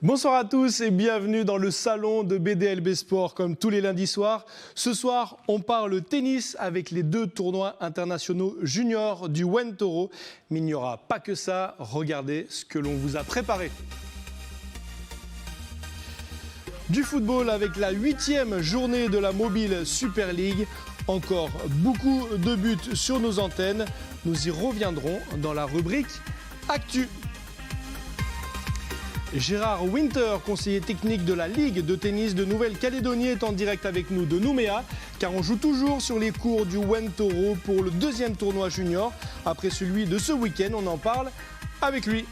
Bonsoir à tous et bienvenue dans le salon de BDLB Sport comme tous les lundis soirs. Ce soir, on parle tennis avec les 2 tournois internationaux juniors du WEN-Toro. Mais il n'y aura pas que ça, regardez ce que l'on vous a préparé. Du football avec la 8e journée de la Mobile Super League. Encore beaucoup de buts sur nos antennes. Nous y reviendrons dans la rubrique Actu. Gérard Winter, conseiller technique de la Ligue de tennis de Nouvelle-Calédonie, est en direct avec nous de Nouméa, car on joue toujours sur les cours du WEN-Toro pour le 2e tournoi junior. Après celui de ce week-end, on en parle avec lui.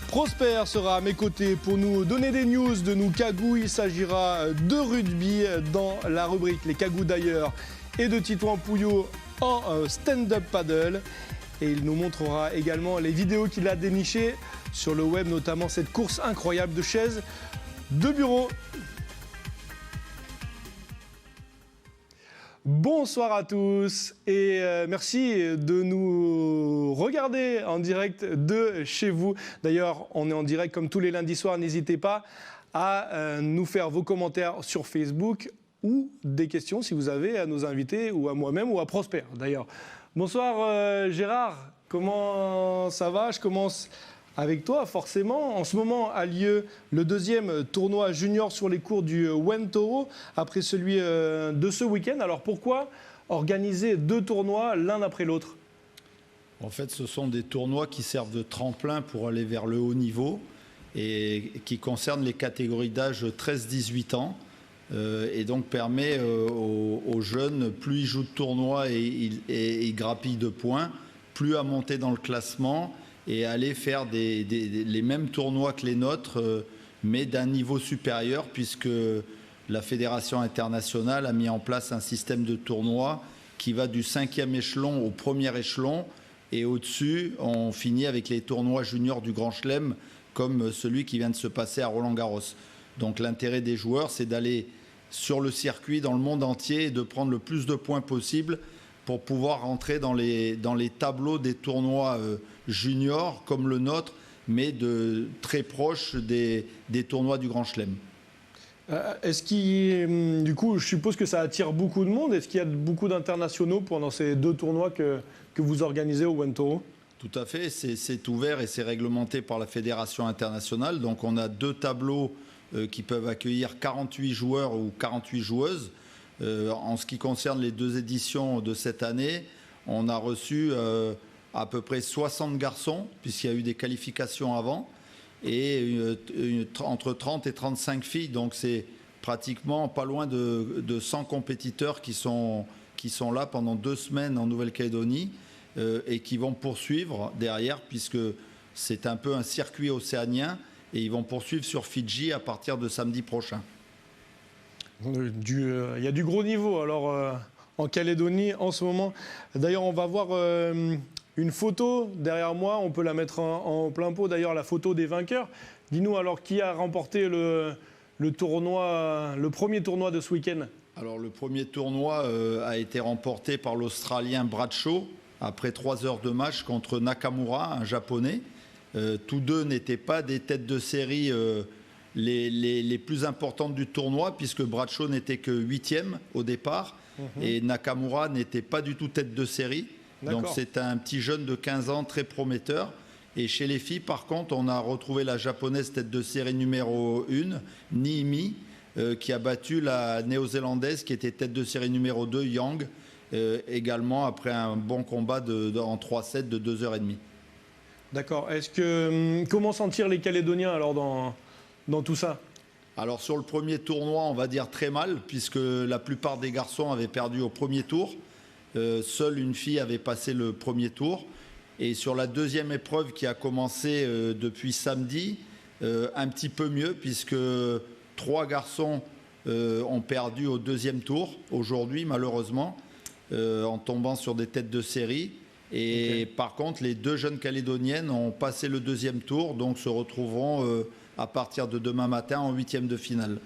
Prosper sera à mes côtés pour nous donner des news de nos cagous. Il s'agira de rugby dans la rubrique Les cagous d'ailleurs et de Titouan Pouillot en stand-up paddle. Et il nous montrera également les vidéos qu'il a dénichées sur le web, notamment cette course incroyable de chaises de bureau. Bonsoir à tous et merci de nous regarder en direct de chez vous. D'ailleurs, on est en direct comme tous les lundis soirs. N'hésitez pas à nous faire vos commentaires sur Facebook ou des questions si vous avez à nos invités ou à moi-même ou à Prosper d'ailleurs. Bonsoir Gérard, comment ça va? Je commence avec toi forcément. En ce moment a lieu le 2e tournoi junior sur les cours du WEN-Toro après celui de ce week-end. Alors pourquoi organiser 2 tournois l'un après l'autre? En fait, ce sont des tournois qui servent de tremplin pour aller vers le haut niveau et qui concernent les catégories d'âge 13-18 ans. Et donc permet aux jeunes, plus ils jouent de tournois et ils grappillent de points, plus à monter dans le classement et aller faire les mêmes tournois que les nôtres, mais d'un niveau supérieur, puisque la Fédération internationale a mis en place un système de tournois qui va du 5e échelon au 1er échelon, et au-dessus, on finit avec les tournois juniors du Grand Chelem, comme celui qui vient de se passer à Roland-Garros. Donc l'intérêt des joueurs, c'est d'aller sur le circuit dans le monde entier et de prendre le plus de points possible pour pouvoir rentrer dans les tableaux des tournois juniors comme le nôtre, mais de très proche des tournois du Grand Chelem. Du coup, je suppose que ça attire beaucoup de monde. Est-ce qu'il y a beaucoup d'internationaux pendant ces 2 tournois que vous organisez au WEN-Toro? Tout à fait, c'est ouvert et c'est réglementé par la Fédération internationale. Donc on a 2 tableaux qui peuvent accueillir 48 joueurs ou 48 joueuses. En ce qui concerne les 2 éditions de cette année, on a reçu à peu près 60 garçons, puisqu'il y a eu des qualifications avant, et entre 30 et 35 filles. Donc c'est pratiquement pas loin de 100 compétiteurs qui sont là pendant 2 semaines en Nouvelle-Calédonie et qui vont poursuivre derrière, puisque c'est un peu un circuit océanien. Et ils vont poursuivre sur Fidji à partir de samedi prochain. Il y a du gros niveau alors en Calédonie en ce moment. D'ailleurs, on va voir une photo derrière moi. On peut la mettre en plein pot. D'ailleurs, la photo des vainqueurs. Dis-nous alors qui a remporté le premier tournoi de ce week-end? Alors, le premier tournoi a été remporté par l'Australien Bradshaw après 3 heures de match contre Nakamura, un Japonais. Tous 2 n'étaient pas des têtes de série les plus importantes du tournoi, puisque Bradshaw n'était que 8e au départ et Nakamura n'était pas du tout tête de série. Donc c'est un petit jeune de 15 ans très prometteur. Et chez les filles, par contre, on a retrouvé la japonaise tête de série numéro 1, Niimi, qui a battu la néo-zélandaise qui était tête de série numéro 2, Yang, également après un bon combat en 3-7 de 2h30. D'accord. Comment sentir les Calédoniens alors dans tout ça? Alors sur le premier tournoi, on va dire très mal, puisque la plupart des garçons avaient perdu au premier tour. Seule une fille avait passé le premier tour. Et sur la 2e épreuve qui a commencé depuis samedi, un petit peu mieux, puisque 3 garçons ont perdu au 2e tour aujourd'hui, malheureusement, en tombant sur des têtes de série. Et par contre, les 2 jeunes calédoniennes ont passé le 2e tour, donc se retrouveront à partir de demain matin en 8e de finale.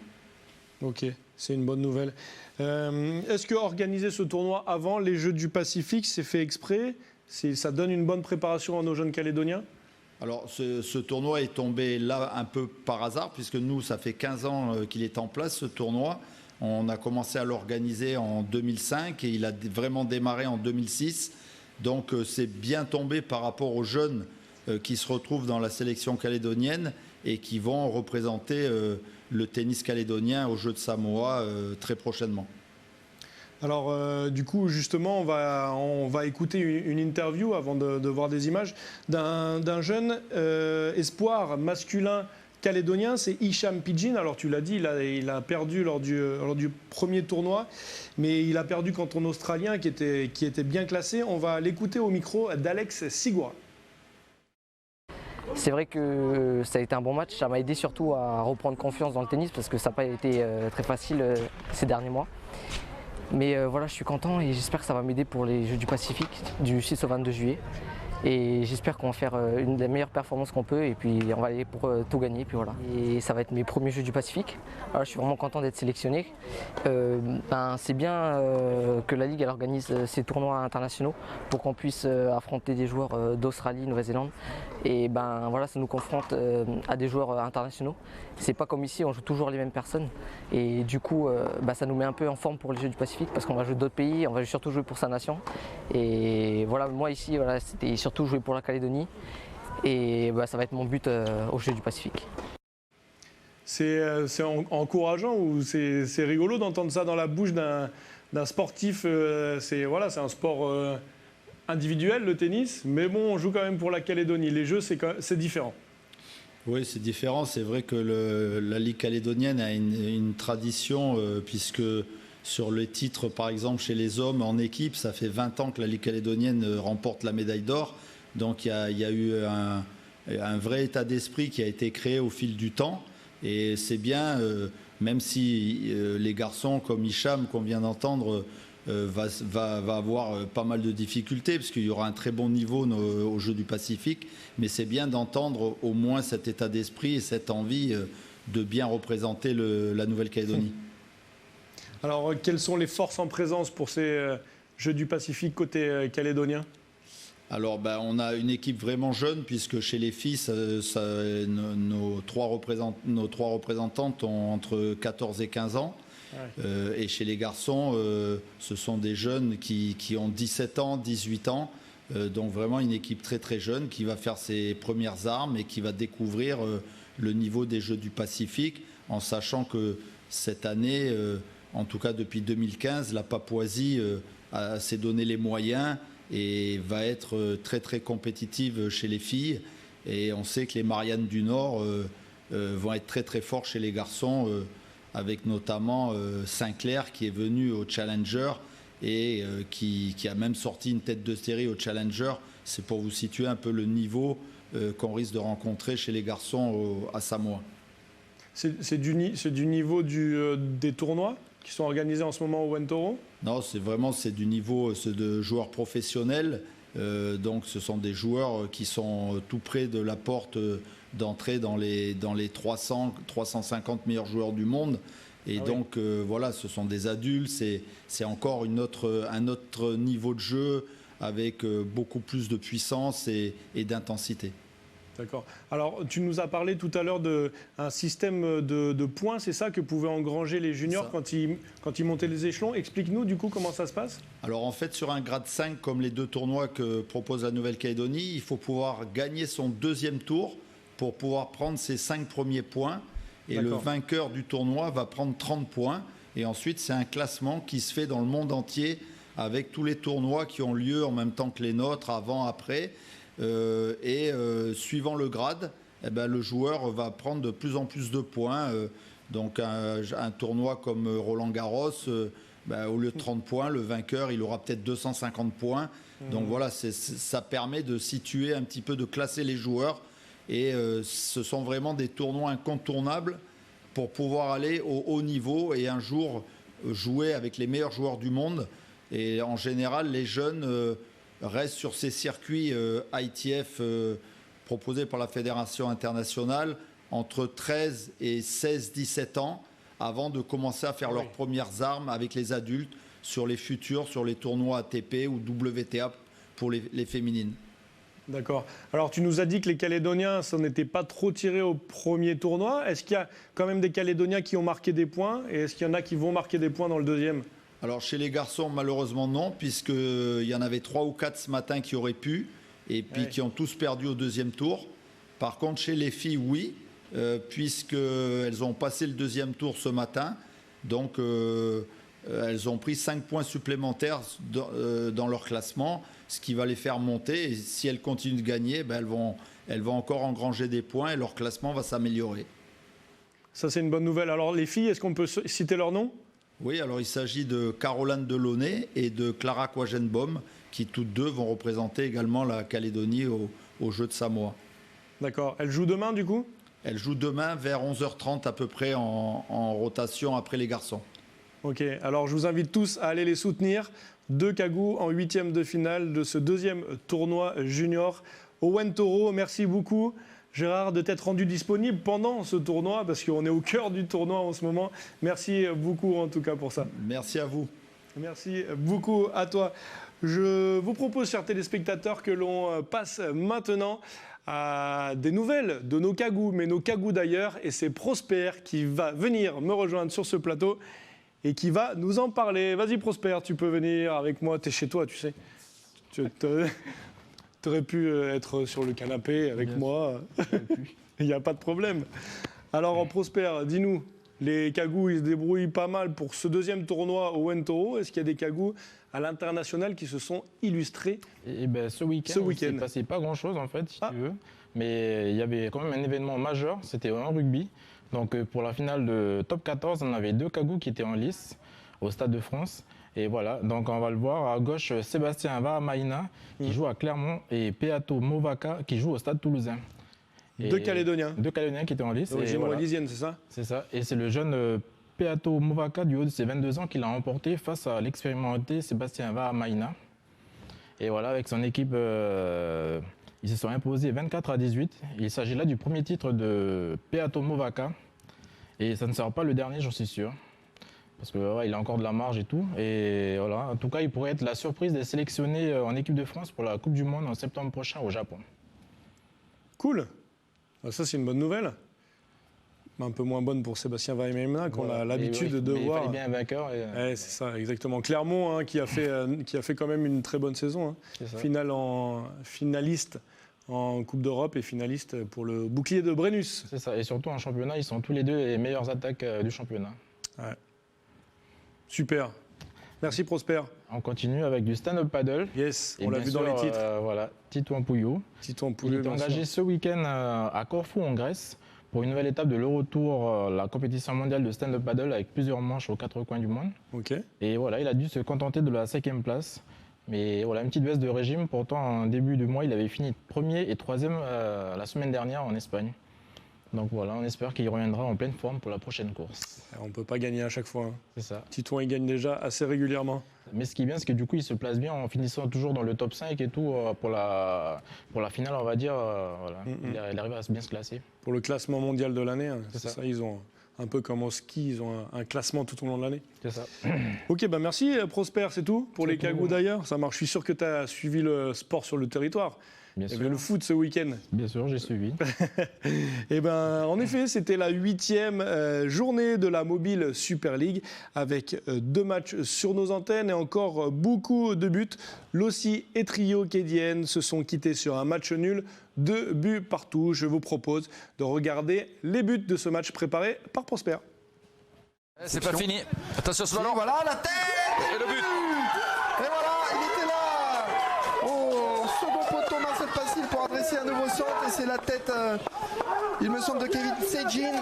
Ok, c'est une bonne nouvelle. Est-ce que organiser ce tournoi avant les Jeux du Pacifique, c'est fait exprès? Ça donne une bonne préparation à nos jeunes Calédoniens? Alors ce tournoi est tombé là un peu par hasard, puisque nous, ça fait 15 ans qu'il est en place, ce tournoi. On a commencé à l'organiser en 2005 et il a vraiment démarré en 2006. Donc c'est bien tombé par rapport aux jeunes qui se retrouvent dans la sélection calédonienne et qui vont représenter le tennis calédonien aux Jeux de Samoa très prochainement. Alors, du coup, justement, on va écouter une interview avant de voir des images d'un jeune espoir masculin calédonien, c'est Hicham Pidgin. Alors, tu l'as dit, il a perdu lors du premier tournoi, mais il a perdu contre un Australien qui était bien classé. On va l'écouter au micro d'Alex Sigura. C'est vrai que ça a été un bon match, ça m'a aidé surtout à reprendre confiance dans le tennis parce que ça n'a pas été très facile ces derniers mois. Mais voilà, je suis content et j'espère que ça va m'aider pour les Jeux du Pacifique du 6 au 22 juillet. Et j'espère qu'on va faire une des meilleures performances qu'on peut et puis on va aller pour tout gagner. Puis voilà. Et ça va être mes premiers Jeux du Pacifique. Alors, je suis vraiment content d'être sélectionné. C'est bien que la Ligue elle organise ces tournois internationaux pour qu'on puisse affronter des joueurs d'Australie, Nouvelle-Zélande. Et voilà, ça nous confronte à des joueurs internationaux. C'est pas comme ici, on joue toujours les mêmes personnes. Et du coup, ça nous met un peu en forme pour les Jeux du Pacifique parce qu'on va jouer d'autres pays, on va surtout jouer pour sa nation. Et voilà, moi ici, voilà, c'était surtout jouer pour la Calédonie. Et ça va être mon but aux Jeux du Pacifique. C'est encourageant ou c'est rigolo d'entendre ça dans la bouche d'un sportif. C'est un sport individuel, le tennis, mais bon, on joue quand même pour la Calédonie. Les Jeux, c'est différent. Oui, c'est différent. C'est vrai que la Ligue calédonienne a une tradition, puisque sur les titres, par exemple, chez les hommes en équipe, ça fait 20 ans que la Ligue calédonienne remporte la médaille d'or. Donc il y a eu un vrai état d'esprit qui a été créé au fil du temps. Et c'est bien, même si les garçons comme Hicham, qu'on vient d'entendre, va avoir pas mal de difficultés parce qu'il y aura un très bon niveau aux Jeux du Pacifique, mais c'est bien d'entendre au moins cet état d'esprit et cette envie de bien représenter la Nouvelle-Calédonie. Alors, quelles sont les forces en présence pour ces Jeux du Pacifique côté calédonien ? Alors, on a une équipe vraiment jeune, puisque chez les filles, nos trois représentantes ont entre 14 et 15 ans. Ouais. Et chez les garçons, ce sont des jeunes qui ont 17 ans, 18 ans. Donc vraiment une équipe très très jeune qui va faire ses premières armes et qui va découvrir le niveau des Jeux du Pacifique, en sachant que cette année, en tout cas depuis 2015, la Papouasie s'est donné les moyens et va être très très compétitive chez les filles. Et on sait que les Mariannes du Nord vont être très très forts chez les garçons, avec notamment Sinclair qui est venu au Challenger et qui a même sorti une tête de série au Challenger. C'est pour vous situer un peu le niveau qu'on risque de rencontrer chez les garçons à Samoa. C'est du niveau des tournois qui sont organisés en ce moment au Wentoro ? Non, c'est du niveau de joueurs professionnels. Donc ce sont des joueurs qui sont tout près de la porte d'entrée dans les 350 meilleurs joueurs du monde. Et donc voilà, ce sont des adultes, c'est encore un autre niveau de jeu avec beaucoup plus de puissance et d'intensité. D'accord. Alors, tu nous as parlé tout à l'heure d'un système de points, c'est ça que pouvaient engranger les juniors quand ils montaient les échelons. Explique-nous du coup comment ça se passe. Alors en fait, sur un grade 5, comme les deux tournois que propose la Nouvelle-Calédonie, il faut pouvoir gagner son deuxième tour pour pouvoir prendre ses 5 premiers points. Et le vainqueur du tournoi va prendre 30 points. Et ensuite, c'est un classement qui se fait dans le monde entier avec tous les tournois qui ont lieu en même temps que les nôtres, avant, après. Suivant le grade, le joueur va prendre de plus en plus de points. Donc un tournoi comme Roland Garros, au lieu de 30 points, le vainqueur il aura peut-être 250 points. Donc voilà, ça permet de situer un petit peu, de classer les joueurs. Et ce sont vraiment des tournois incontournables pour pouvoir aller au haut niveau et un jour jouer avec les meilleurs joueurs du monde. Et en général, les jeunes restent sur ces circuits ITF proposés par la Fédération internationale entre 13 et 16-17 ans avant de commencer à faire leurs premières armes avec les adultes sur les futurs, sur les tournois ATP ou WTA pour les féminines. D'accord. Alors, tu nous as dit que les Calédoniens, ça n'était pas trop tiré au premier tournoi. Est-ce qu'il y a quand même des Calédoniens qui ont marqué des points? Et est-ce qu'il y en a qui vont marquer des points dans le deuxième? Alors chez les garçons, malheureusement non, puisqu'il y en avait 3 ou 4 ce matin qui auraient pu, et puis qui ont tous perdu au deuxième tour. Par contre, chez les filles, oui, puisqu'elles ont passé le deuxième tour ce matin. Donc, elles ont pris 5 points supplémentaires dans leur classement, ce qui va les faire monter. Et si elles continuent de gagner, ben elles vont encore engranger des points et leur classement va s'améliorer. Ça, c'est une bonne nouvelle. Alors, les filles, est-ce qu'on peut citer leur nom? Oui, alors il s'agit de Caroline Delaunay et de Clara Quagenbaum, qui toutes deux vont représenter également la Calédonie aux Jeux de Samoa. D'accord. Elles jouent demain, du coup? Elles jouent demain vers 11h30 à peu près en rotation après les garçons. Ok, alors je vous invite tous à aller les soutenir. 2 Cagous en 8e de finale de ce deuxième tournoi junior au Wentoro. Merci beaucoup, Gérard, de t'être rendu disponible pendant ce tournoi, parce qu'on est au cœur du tournoi en ce moment. Merci beaucoup en tout cas pour ça. Merci à vous. Merci beaucoup à toi. Je vous propose, chers téléspectateurs, que l'on passe maintenant à des nouvelles de nos Cagous, mais nos Cagous d'ailleurs. Et c'est Prosper qui va venir me rejoindre sur ce plateau et qui va nous en parler. Vas-y Prosper, tu peux venir avec moi. Tu es chez toi, tu sais. Tu aurais pu être sur le canapé avec moi. Il n'y a pas de problème. Alors Prosper, dis-nous, les Cagous, ils se débrouillent pas mal pour ce deuxième tournoi au Wentoro. Est-ce qu'il y a des Cagous à l'international qui se sont illustrés? Et ben, ce week-end, il ne s'est passé pas grand-chose en fait, si tu veux. Mais il y avait quand même un événement majeur, c'était en rugby. Donc pour la finale de top 14, on avait 2 Cagous qui étaient en lice au Stade de France. Et voilà, donc on va le voir à gauche, Sébastien Vahamaina qui joue à Clermont et Peato Movaka qui joue au Stade Toulousain. 2 Calédoniens. 2 Calédoniens qui étaient en lice. D'origine wallisienne, c'est ça? C'est ça. Et c'est le jeune Peato Movaka du haut de ses 22 ans qui l'a remporté face à l'expérimenté Sébastien Vahamaina. Et voilà, avec son équipe, ils se sont imposés 24-18. Il s'agit là du premier titre de Peato Movaka. Et ça ne sera pas le dernier, j'en suis sûr. Parce qu'il a encore de la marge et tout. Et voilà, en tout cas, il pourrait être la surprise d'être sélectionné en équipe de France pour la Coupe du Monde en septembre prochain au Japon. Cool. Ça, c'est une bonne nouvelle. Un peu moins bonne pour Sébastien Vahamaina, qu'on a l'habitude de voir. Il fallait bien un vainqueur. C'est ça, exactement. Clermont, qui a fait quand même une très bonne saison. Finaliste en Coupe d'Europe et finaliste pour le bouclier de Brennus. C'est ça. Et surtout en championnat, ils sont tous les deux les meilleures attaques du championnat. Ouais. Super. Merci Prosper. On continue avec du stand-up paddle. Yes, on l'a vu dans les titres. Voilà, Titouan Pouillot. Il est engagé ce week-end à Corfou en Grèce pour une nouvelle étape de l'Eurotour, la compétition mondiale de stand-up paddle avec plusieurs manches aux 4 coins du monde. Ok. Et voilà, il a dû se contenter de la 5e place. Mais voilà, une petite baisse de régime. Pourtant, en début de mois, il avait fini 1er et 3e la semaine dernière en Espagne. Donc voilà, on espère qu'il reviendra en pleine forme pour la prochaine course. On ne peut pas gagner à chaque fois. C'est ça. Titouan, il gagne déjà assez régulièrement. Mais ce qui est bien, c'est que du coup, il se place bien en finissant toujours dans le top 5 et tout pour la finale, on va dire. Voilà. Il arrive à bien se classer. Pour le classement mondial de l'année, c'est ça. Ils ont un peu comme au ski, ils ont un classement tout au long de l'année. C'est ça. Ok, merci Prosper, c'est tout pour les Cagous d'ailleurs. Ça marche, je suis sûr que tu as suivi le sport sur le territoire. Bien sûr. Il y avait le foot ce week-end. Bien sûr, j'ai suivi. Et en effet, c'était la 8e journée de la Mobile Super League avec 2 matchs sur nos antennes et encore beaucoup de buts. Lossi et Trio Kédienne se sont quittés sur un match nul, 2 buts partout. Je vous propose de regarder les buts de ce match préparé par Prosper. C'est pas fini. Attention ce ballon. Voilà la tête et le but. Et voilà, il était là. Oh, second poteau, main cette facile pour adresser un nouveau centre. Et c'est la tête, il me semble, de Kevin Sejin.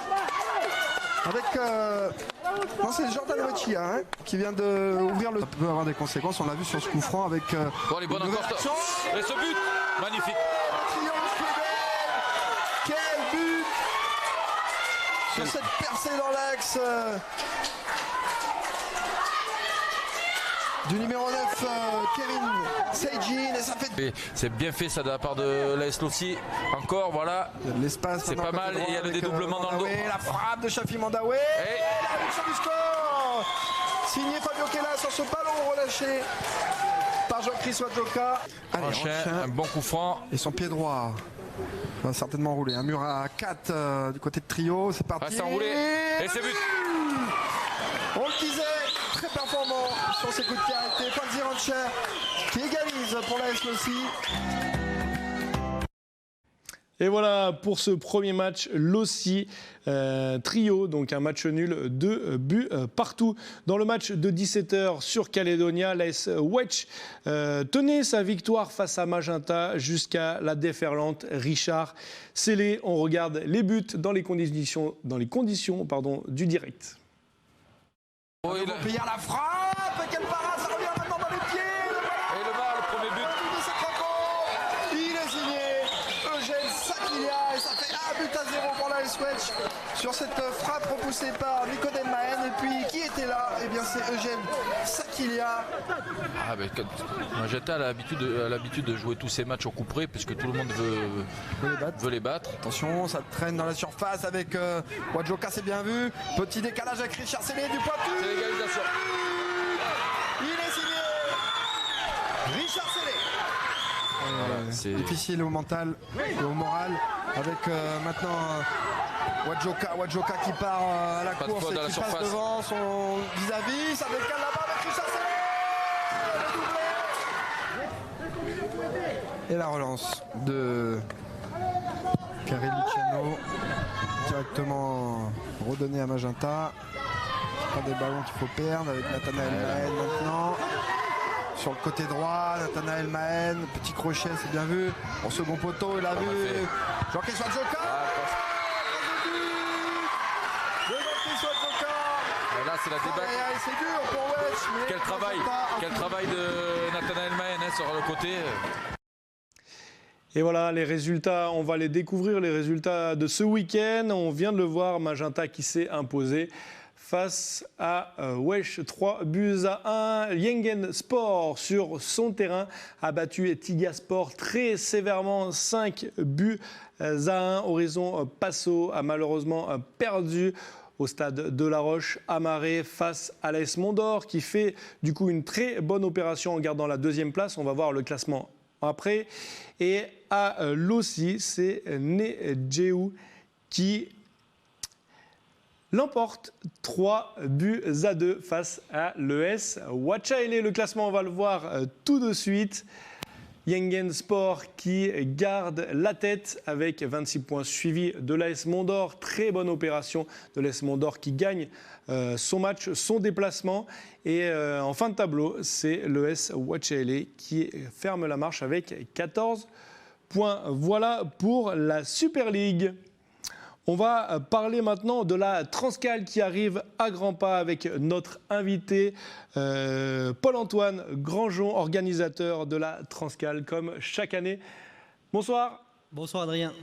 Avec... Non, c'est Jordan Wachia qui vient d'ouvrir le... Ça peut avoir des conséquences, on l'a vu sur ce coup franc avec... Bon, les bonnes encore. Et ce but, magnifique. Quel but sur cette percée dans l'axe du numéro 9, Kevin Sejin, et ça fait... C'est bien fait ça de la part de l'AS Lossi. Encore, voilà. L'espace. C'est pas mal, et il y a le dédoublement dans le dos. La frappe de Shafi Mandaoué. Et la réduction du score. Signé Fabio Kella sur ce ballon relâché par Jean-Chris Wadjoka. Allez, Enchaîne, un bon coup franc. Et son pied droit va certainement rouler. Un mur à 4 du côté de Trio. C'est parti. Reste enroulé. Et c'est but. On le disait, très performant sur ses coups de pied arrêtés. Fanzi Rancher qui égalise pour la Slossi. Et voilà pour ce premier match, Lossi Trio, donc un match nul, 2 buts partout. Dans le match de 17h sur Caledonia, l'AS Wesh tenait sa victoire face à Magenta jusqu'à la déferlante Richard Sellé. On regarde les buts dans les conditions du direct. Oh, il... Il y a la frappe, quelle parade, ça revient maintenant dans les pieds. Et le bas, le premier but. Il est signé Eugène Sakilia et ça fait 1 but à 0 pour la Wesh sur cette frappe repoussée par Nicodème Mahen. Et puis qui était là? Eh bien c'est Eugène Sakilia. Ah, ben, Magenta a l'habitude de jouer tous ses matchs au coup près puisque tout le monde veut les battre. Attention, ça traîne dans la surface avec Wadjoka, c'est bien vu. Petit décalage avec Richard Sellé du pointu. C'est l'égalisation. Il est signé Richard Sellé. C'est Difficile au mental et au moral avec maintenant Wadjoka qui part à la Pas de course faute et dans la qui surface. passe devant son vis-à-vis. Ça décale là-bas avec Richard Sellé. Et la relance de Karel Luciano directement redonné à Magenta. Pas des ballons qu'il faut perdre avec Nathanaël Mahen maintenant. Sur le côté droit, Nathanaël Mahen, petit crochet, c'est bien vu. En second poteau, il a vu Jean-Chris Wadjoka. Là, c'est la débâcle. C'est dur pour Wesh. Quel travail de Nathanaël Mahen sur le côté. Et voilà les résultats, on va les découvrir, les résultats de ce week-end. On vient de le voir, Magenta qui s'est imposé face à Wesh, 3 buts à 1. Yengen Sport sur son terrain a battu Tiga Sport très sévèrement, 5 buts à 1. Horizon Passo a malheureusement perdu au stade de La Roche Amaré face à l'AS Mondor qui fait du coup une très bonne opération en gardant la 2e place. On va voir le classement après. Et à Lossi, c'est Nedjeou qui l'emporte 3 buts à 2 face à l'ES Wachaele. Le classement, on va le voir tout de suite. Yengen Sport qui garde la tête avec 26 points, suivi de l'AS Mondor. Très bonne opération de l'AS Mondor qui gagne son match, son déplacement. Et en fin de tableau, c'est l'ES Wachaele qui ferme la marche avec 14 points. Voilà pour la Super League. On va parler maintenant de la Transcal qui arrive à grands pas avec notre invité Paul-Antoine Grandjean, organisateur de la Transcal comme chaque année. Bonsoir. Bonsoir Adrien.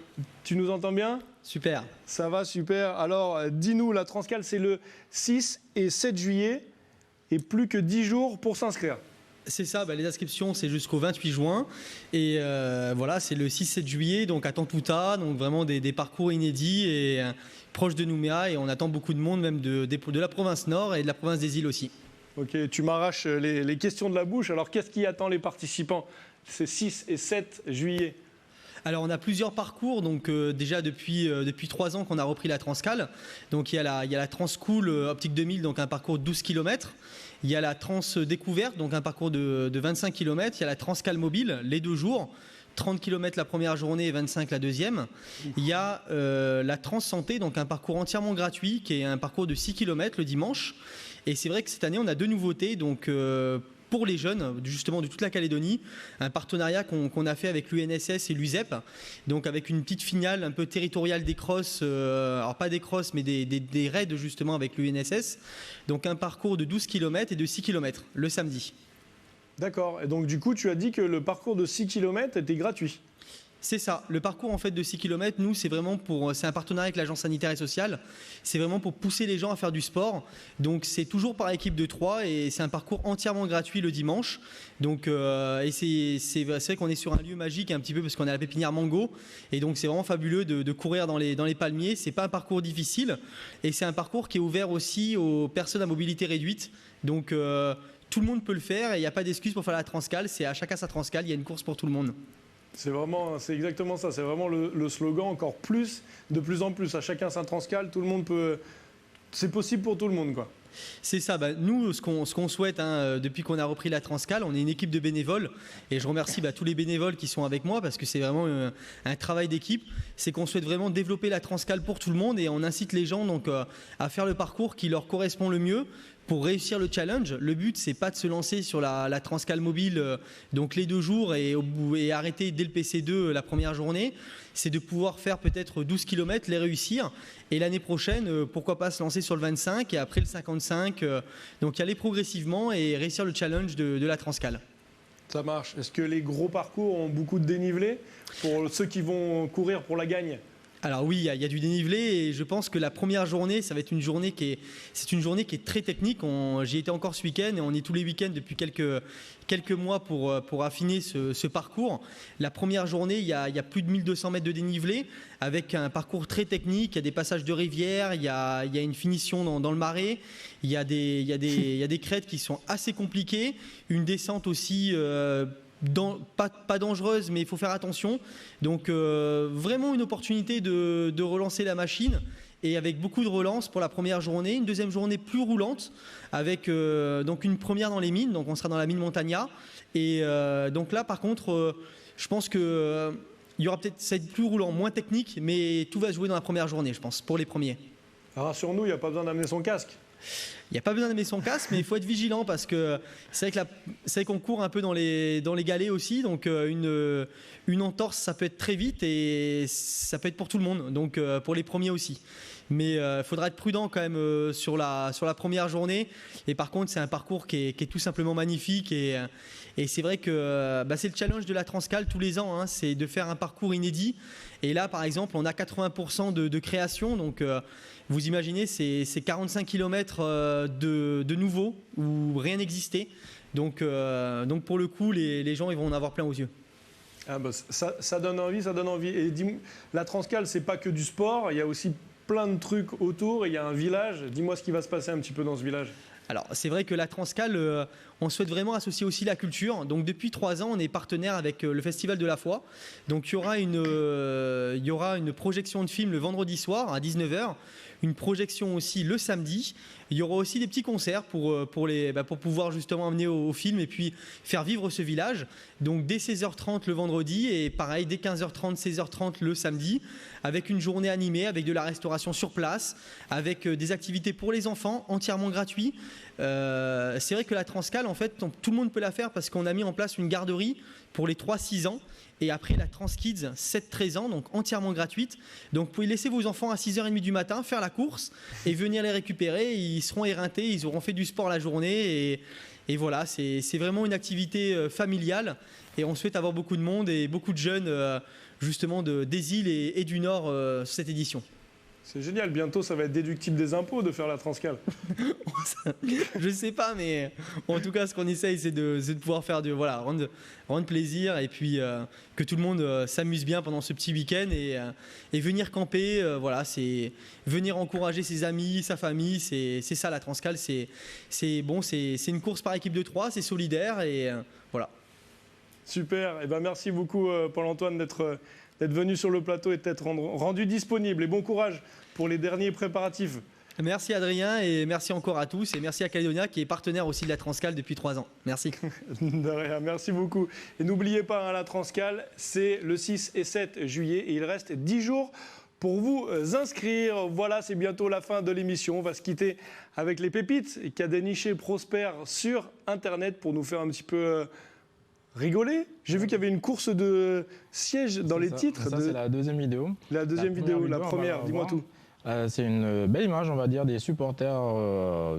Tu nous entends bien? Super. Ça va, super. Alors dis-nous, la Transcal c'est le 6 et 7 juillet et plus que 10 jours pour s'inscrire. C'est ça, les inscriptions c'est jusqu'au 28 juin et voilà, c'est le 6-7 juillet, donc à Tantuta, donc vraiment des parcours inédits et proches de Nouméa, et on attend beaucoup de monde même de la province nord et de la province des îles aussi. Ok, tu m'arraches les questions de la bouche, alors qu'est-ce qui attend les participants? C'est 6 et 7 juillet. Alors on a plusieurs parcours, donc déjà depuis 3 ans qu'on a repris la Transcal. Donc il y a la Transcool Optique 2000, donc un parcours de 12 km. Il y a la Trans Découverte, donc un parcours de 25 km. Il y a la Transcal Mobile, les 2 jours, 30 km la première journée et 25 la deuxième. Il y a la Trans Santé, donc un parcours entièrement gratuit, qui est un parcours de 6 km le dimanche. Et c'est vrai que cette année on a 2 nouveautés, donc pour les jeunes, justement de toute la Calédonie, un partenariat qu'on a fait avec l'UNSS et l'USEP, donc avec une petite finale un peu territoriale des crosses, alors pas des crosses mais des raids justement avec l'UNSS, donc un parcours de 12 km et de 6 km le samedi. D'accord, et donc du coup tu as dit que le parcours de 6 km était gratuit. C'est ça, le parcours en fait de 6 km, nous c'est vraiment c'est un partenariat avec l'agence sanitaire et sociale, c'est vraiment pour pousser les gens à faire du sport, donc c'est toujours par équipe de 3 et c'est un parcours entièrement gratuit le dimanche, donc et c'est vrai qu'on est sur un lieu magique un petit peu parce qu'on est à la pépinière Mango, et donc c'est vraiment fabuleux de courir dans les palmiers, c'est pas un parcours difficile et c'est un parcours qui est ouvert aussi aux personnes à mobilité réduite, donc tout le monde peut le faire et il n'y a pas d'excuse pour faire la Transcale. C'est à chacun sa Transcale, il y a une course pour tout le monde. C'est exactement ça, c'est vraiment le slogan, encore plus, de plus en plus, à chacun sa Transcale, tout le monde peut, c'est possible pour tout le monde, quoi. C'est ça, nous ce qu'on souhaite depuis qu'on a repris la Transcale, on est une équipe de bénévoles et je remercie tous les bénévoles qui sont avec moi parce que c'est vraiment un travail d'équipe, c'est qu'on souhaite vraiment développer la Transcale pour tout le monde et on incite les gens donc à faire le parcours qui leur correspond le mieux pour réussir le challenge. Le but c'est pas de se lancer sur la Transcale mobile donc les 2 jours et arrêter dès le PC2 la première journée, c'est de pouvoir faire peut-être 12 km, les réussir et l'année prochaine pourquoi pas se lancer sur le 25 et après le 55, donc y aller progressivement et réussir le challenge de la Transcale. Ça marche. Est-ce que les gros parcours ont beaucoup de dénivelé pour ceux qui vont courir pour la gagne? Alors oui, il y a du dénivelé et je pense que la première journée, ça va être une journée qui est très technique. J'y étais encore ce week-end et on est tous les week-ends depuis quelques mois pour affiner ce parcours. La première journée, il y a plus de 1200 mètres de dénivelé avec un parcours très technique. Il y a des passages de rivière, il y a une finition dans le marais, il y a des crêtes qui sont assez compliquées, une descente aussi pas dangereuse, mais il faut faire attention. Donc vraiment une opportunité de relancer la machine et avec beaucoup de relance pour la première journée. Une deuxième journée plus roulante avec donc une première dans les mines. Donc on sera dans la mine Montagna. Et donc là par contre, je pense que il y aura peut-être ça va être plus roulant, moins technique, mais tout va se jouer dans la première journée, je pense, pour les premiers. Rassure-nous, il n'y a pas besoin d'amener son casque. Il n'y a pas besoin d'amener son casque, mais il faut être vigilant parce que c'est vrai qu'on court un peu dans les galets aussi. Donc une entorse, ça peut être très vite et ça peut être pour tout le monde, donc pour les premiers aussi. Mais il faudra être prudent quand même sur la première journée. Et par contre, c'est un parcours qui est tout simplement magnifique. Et c'est vrai que c'est le challenge de la Transcale tous les ans, c'est de faire un parcours inédit. Et là, par exemple, on a 80% de création. Donc vous imaginez, c'est 45 km de nouveau où rien n'existait. Donc pour le coup, les gens ils vont en avoir plein aux yeux. Ah ça donne envie, ça donne envie. Et la Transcale, c'est pas que du sport, il y a aussi plein de trucs autour, il y a un village. Dis-moi ce qui va se passer un petit peu dans ce village. Alors c'est vrai que la Transcale, on souhaite vraiment associer aussi la culture. Donc depuis 3 ans, on est partenaire avec le Festival de la Foi. Donc il y aura une projection de film le vendredi soir à 19h, une projection aussi le samedi. Il y aura aussi des petits concerts pour pouvoir justement amener au film et puis faire vivre ce village. Donc dès 16h30 le vendredi et pareil dès 15h30, 16h30 le samedi, avec une journée animée, avec de la restauration sur place, avec des activités pour les enfants entièrement gratuites. C'est vrai que la Transcale, en fait, tout le monde peut la faire parce qu'on a mis en place une garderie pour les 3-6 ans. Et après la Transkids 7-13 ans, donc entièrement gratuite. Donc vous pouvez laisser vos enfants à 6h30 du matin faire la course et venir les récupérer. Ils seront éreintés, ils auront fait du sport la journée. Et voilà, c'est vraiment une activité familiale. Et on souhaite avoir beaucoup de monde et beaucoup de jeunes justement des îles et du Nord sur cette édition. C'est génial, bientôt ça va être déductible des impôts de faire la Transcale. Je sais pas, mais en tout cas ce qu'on essaye c'est de pouvoir faire rendre plaisir et puis que tout le monde s'amuse bien pendant ce petit week-end et venir camper, c'est venir encourager ses amis, sa famille, c'est ça la Transcale, c'est une course par équipe de 3, c'est solidaire et voilà. Super, et merci beaucoup Paul-Antoine d'être venu sur le plateau et d'être rendu disponible. Et bon courage pour les derniers préparatifs. Merci Adrien et merci encore à tous. Et merci à Calédonia qui est partenaire aussi de la Transcale depuis 3 ans. Merci. De rien, merci beaucoup. Et n'oubliez pas, la Transcale, c'est le 6 et 7 juillet et il reste 10 jours pour vous inscrire. Voilà, c'est bientôt la fin de l'émission. On va se quitter avec les pépites qu'a déniché Prosper sur Internet pour nous faire un petit peu... rigoler. J'ai vu qu'il y avait une course de siège dans les titres. Ça, c'est la deuxième vidéo. La deuxième vidéo, la première, dis-moi tout. C'est une belle image, on va dire, des supporters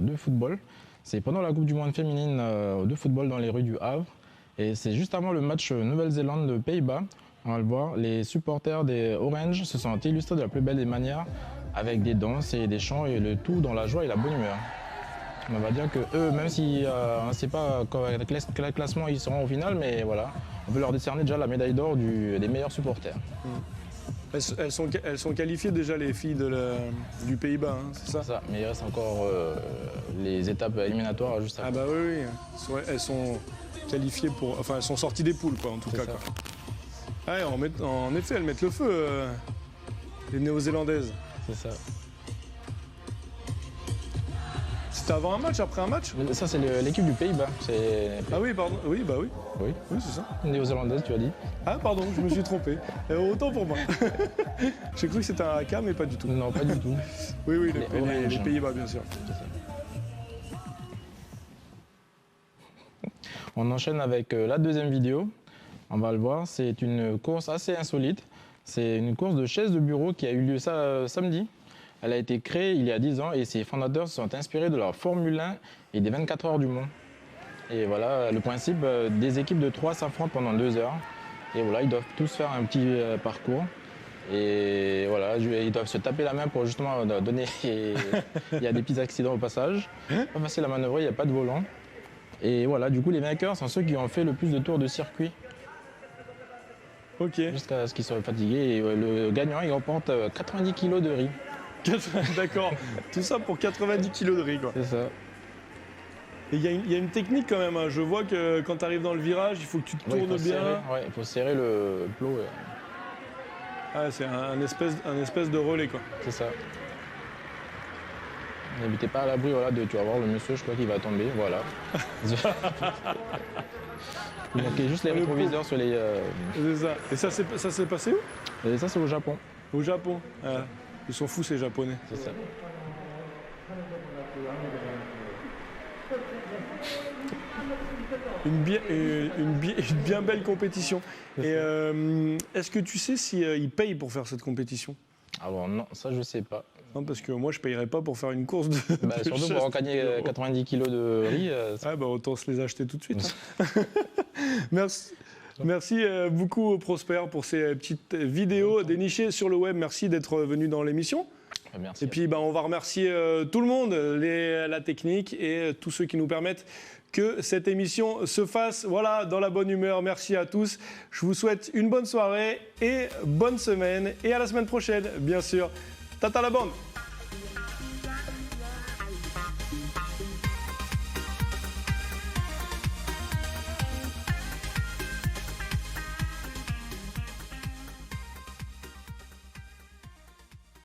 de football. C'est pendant la Coupe du Monde féminine de football dans les rues du Havre. Et c'est juste avant le match Nouvelle-Zélande de Pays-Bas. On va le voir, les supporters des Orange se sont illustrés de la plus belle des manières avec des danses et des chants et le tout dans la joie et la bonne humeur. On va dire que eux, même si on ne sait pas quel classement ils seront au final, mais voilà, on peut leur décerner déjà la médaille d'or des meilleurs supporters. Elles sont qualifiées déjà, les filles du Pays-Bas, hein, c'est ça? C'est ça, mais il reste encore les étapes éliminatoires juste Ah après. bah oui, elles sont qualifiées enfin elles sont sorties des poules quoi, en tout C'est cas. ça. Quoi. Ouais, en effet, elles mettent le feu, les Néo-Zélandaises. C'est ça. C'était avant un match, après un match? Mais ça, c'est l'équipe du Pays-Bas. C'est Ah oui, pardon, oui, bah oui, oui, oui c'est ça. néo-zélandaise, tu as dit. Ah pardon, je me suis trompé. Autant pour moi. J'ai cru que c'était un haka, mais pas du tout. Non, pas du tout. Oui, oui, Les les Oranges. Pays-Bas, bien sûr. On enchaîne avec la deuxième vidéo. On va le voir, c'est une course assez insolite. C'est une course de chaise de bureau qui a eu lieu samedi. Elle a été créée il y a 10 ans et ses fondateurs se sont inspirés de la Formule 1 et des 24 heures du Mans. Et voilà, le principe, des équipes de 3 s'affrontent pendant 2 heures. Et voilà, ils doivent tous faire un petit parcours. Et voilà, ils doivent se taper la main pour justement donner... Il y a des petits accidents au passage. Pas facile à manœuvrer, il n'y a pas de volant. Et voilà, du coup, les vainqueurs sont ceux qui ont fait le plus de tours de circuit Ok. jusqu'à ce qu'ils soient fatigués. Et le gagnant, il remporte 90 kg de riz. D'accord. Tout ça pour 90 kilos de riz, quoi. C'est ça. Et il y a une technique quand même. Hein. Je vois que quand tu arrives dans le virage, il faut que tu te tournes bien. Il faut serrer le plot. Ah, c'est un espèce de relais, quoi. C'est ça. N'habitez pas à l'abri, voilà, tu vas voir le monsieur, je crois qu'il va tomber, voilà. Il manquait juste les rétroviseurs sur les... C'est ça. Et ça s'est passé où? Et ça, c'est au Japon. Au Japon. Ah, ils sont fous, ces Japonais. C'est ça. Une bien belle compétition. Et est-ce que tu sais s'ils payent pour faire cette compétition? Alors non, ça je sais pas. Non, parce que moi je payerais pas pour faire une course de. Surtout pour en gagner 90 kg de riz. Ah bah autant se les acheter tout de suite. Hein. Merci beaucoup Prosper pour ces petites vidéos dénichées sur le web. Merci d'être venu dans l'émission. Merci. Et puis on va remercier tout le monde, la technique et tous ceux qui nous permettent que cette émission se fasse dans la bonne humeur. Merci à tous. Je vous souhaite une bonne soirée et bonne semaine. Et à la semaine prochaine, bien sûr. Tata la bande!